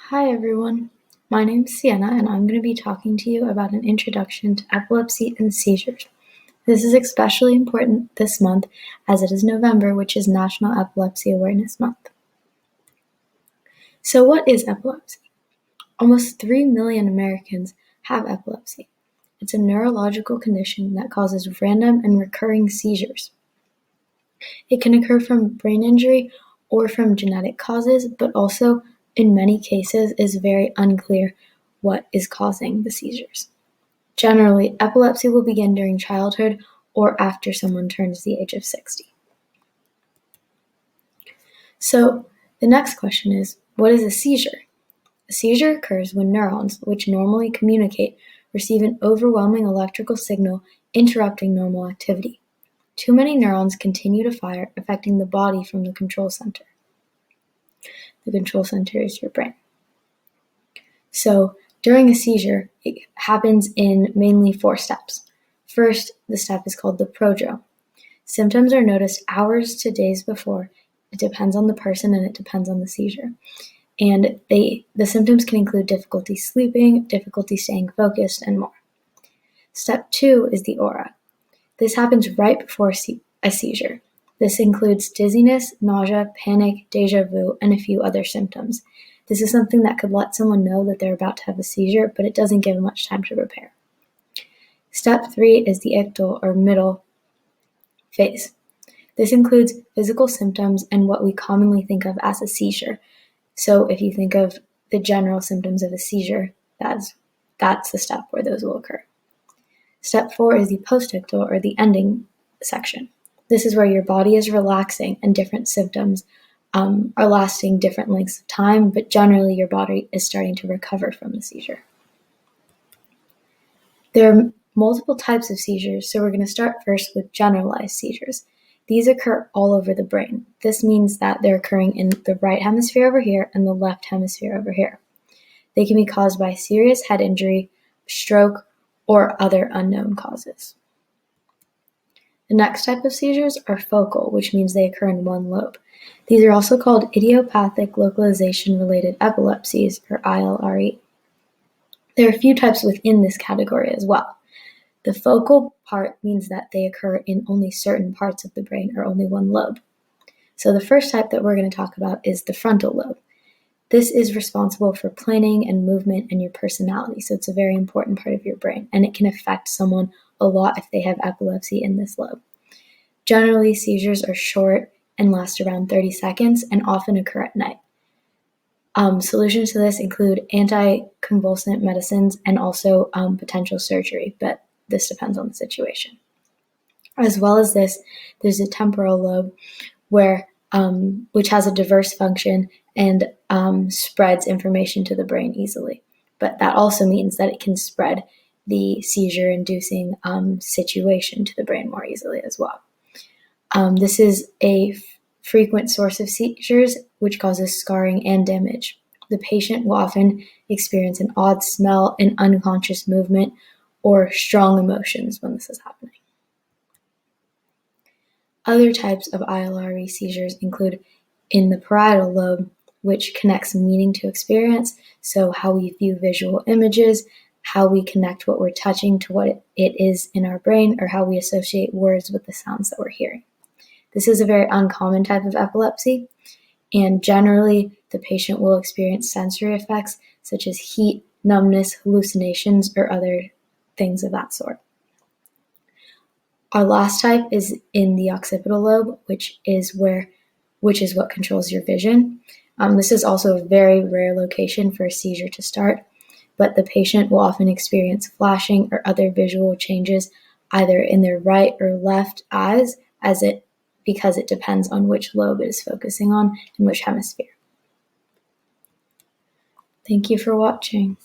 Hi everyone, my name is Sienna and I'm going to be talking to you about an introduction to epilepsy and seizures. This is especially important this month as it is November, which is National Epilepsy Awareness Month. So what is epilepsy? Almost 3 million Americans have epilepsy. It's a neurological condition that causes random and recurring seizures. It can occur from brain injury or from genetic causes, but also in many cases is very unclear what is causing the seizures. Generally, epilepsy will begin during childhood or after someone turns the age of 60. So the next question is, what is a seizure? A seizure occurs when neurons, which normally communicate, receive an overwhelming electrical signal interrupting normal activity. Too many neurons continue to fire, affecting the body from the control center. The control center is your brain. So during a seizure, it happens in mainly 4 steps. First, the step is called the prodrome. Symptoms are noticed hours to days before. It depends on the person and it depends on the seizure. And the symptoms can include difficulty sleeping, difficulty staying focused, and more. Step 2 is the aura. This happens right before a seizure. This includes dizziness, nausea, panic, deja vu, and a few other symptoms. This is something that could let someone know that they're about to have a seizure, but it doesn't give much time to prepare. Step 3 is the ictal or middle phase. This includes physical symptoms and what we commonly think of as a seizure. So if you think of the general symptoms of a seizure, that's the step where those will occur. Step 4 is the postictal or the ending section. This is where your body is relaxing and different symptoms are lasting different lengths of time, but generally your body is starting to recover from the seizure. There are multiple types of seizures, so we're going to start first with generalized seizures. These occur all over the brain. This means that they're occurring in the right hemisphere over here and the left hemisphere over here. They can be caused by serious head injury, stroke, or other unknown causes. The next type of seizures are focal, which means they occur in one lobe. These are also called idiopathic localization-related epilepsies, or ILRE. There are a few types within this category as well. The focal part means that they occur in only certain parts of the brain or only one lobe. So the first type that we're going to talk about is the frontal lobe. This is responsible for planning and movement and your personality, so it's a very important part of your brain, and it can affect someone a lot if they have epilepsy in this lobe. Generally, seizures are short and last around 30 seconds and often occur at night. Solutions to this include anticonvulsant medicines and also potential surgery, but this depends on the situation. As well as this, there's a temporal lobe which has a diverse function and spreads information to the brain easily. But that also means that it can spread the seizure-inducing situation to the brain more easily as well. This is a frequent source of seizures, which causes scarring and damage. The patient will often experience an odd smell, an unconscious movement, or strong emotions when this is happening. Other types of ILRE seizures include in the parietal lobe, which connects meaning to experience, so how we view visual images, how we connect what we're touching to what it is in our brain, or how we associate words with the sounds that we're hearing. This is a very uncommon type of epilepsy, and generally the patient will experience sensory effects such as heat, numbness, hallucinations, or other things of that sort. Our last type is in the occipital lobe, which is what controls your vision. This is also a very rare location for a seizure to start, but the patient will often experience flashing or other visual changes either in their right or left eyes because it depends on which lobe it is focusing on and which hemisphere. Thank you for watching.